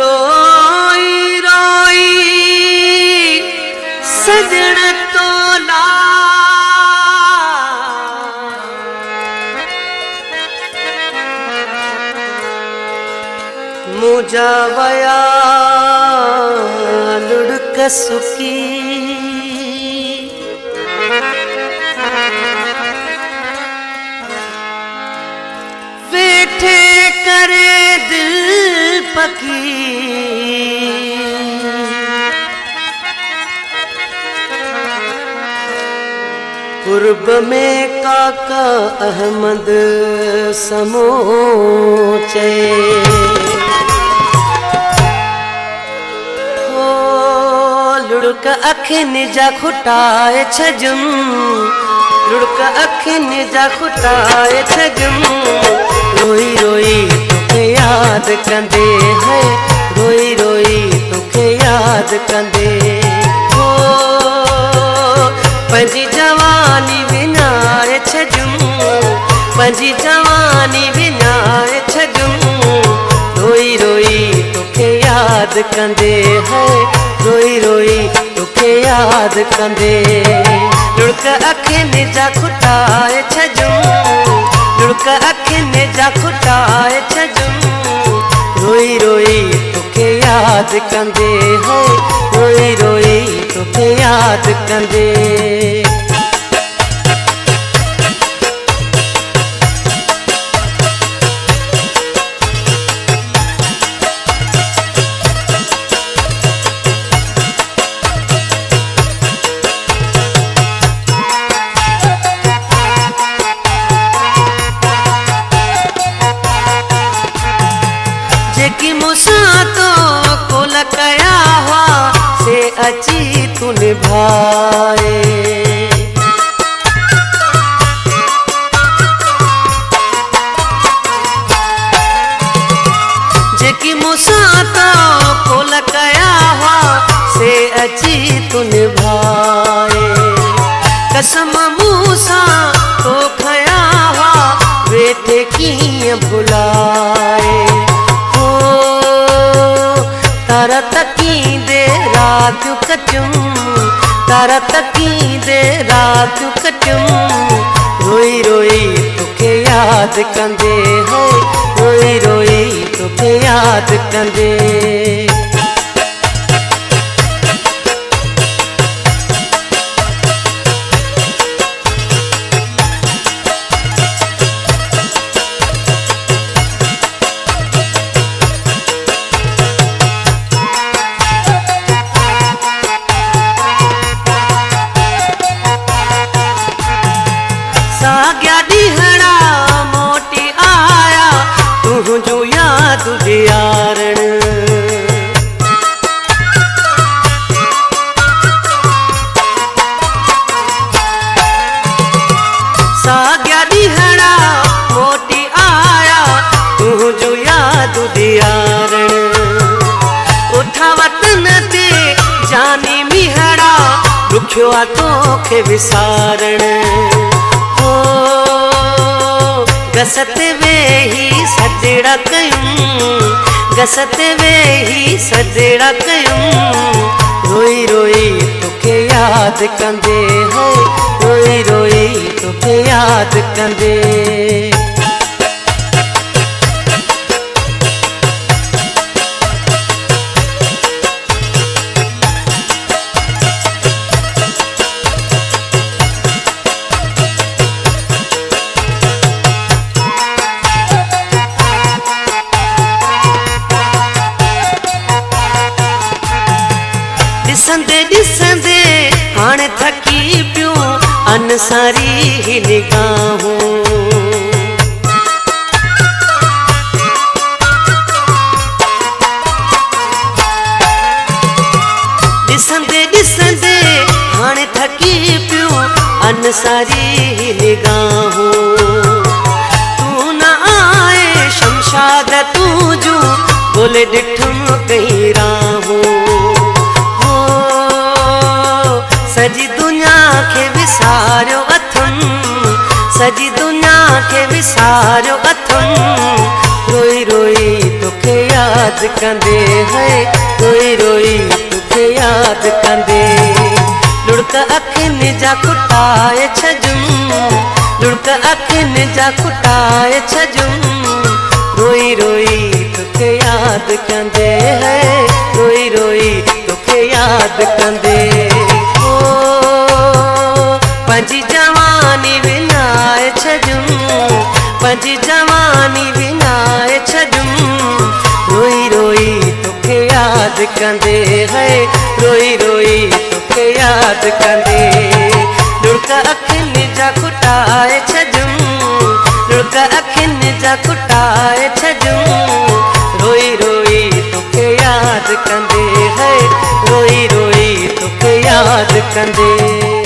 रोई रोई सजण तोला मुझा वया लुढ़क सुकी वेठे करे दिल पकी कुर्ब में काका अहमद समूचे हो लुढ़क अखिन जा खुटाए छजुम लुढ़क अखिन जा खुटाए छजुम रोई रोई तुखे याद कंदे है रोई रोई तुखे याद कंदे हो पंजी जवानी विनाए छजुम पंजी जवानी विनाए छजुम रोई रोई तुखे याद कंदे है रोई रोई तुखे याद कंदे लुढ़क अखिन जा खुटाए छजुम लुढ़क अखिन जा खुटाए छजुम रोई रोई तुखे याद कंदे है रोई रोई तुखे याद कंदे जेकी मुसा तो कोल कया हुआ से अची तू निभाए जेकी मुसा तो कोल कया हुआ से अची तू निभाए कसम मूसा तो खया हुआ वेठे कीअं भुलाए तारा तकींदे रात कटूं तारा तकींदे रात कटूं रोई रोई तुखे याद कंदे है रोई रोई तुखे याद कंदे साग्या ॾींहड़ा मोटी आया तुझो याद ॾियारण साग्या ॾींहड़ा मोटी आया तुझो याद ॾियारण उठा वतन ते जानी मीहड़ा ॾुखियो आहे तोखे विसारण गसत वेही सजड़ा कयूं गसत वेही सजड़ा कयूं रोई रोई तुखे याद कंदे है रोई रोई तुखे याद कंदे ॾिसंदे ॾिसंदे हाणे थकी पियूं अनसारी ही निगाहूं ॾिसंदे ॾिसंदे हाणे थकी पियूं अनसारी ही निगाहूं तू न आए शमशाद तूजू बोले डिठम कहीं राहूं हो सजी दुनिया के विसारियो अथम सजी दुनिया के विसारियो अथम रोई रोई तोखे याद कंदे है रोई रोई तोखे याद कंदे लुड़क अखियुनि जा कुटाए छजुम लुड़क अखियुनि जा कुटाए छजुम रोई रोई तोखे याद कंदे है रोई रोई तोखे याद कंदे ओ पंजी जवानी विनाए छजुम पंजी जवानी विनाए छजुम रोई रोई तोखे याद कंदे है रोई रोई तोखे याद कंदे लुड़क अखियुनि जा कुटाए छजुम लुड़क अखियुनि जा कुटाए छजुम रोई रोई तोखे याद कंदे है रोई रोई तोखे याद कंदे।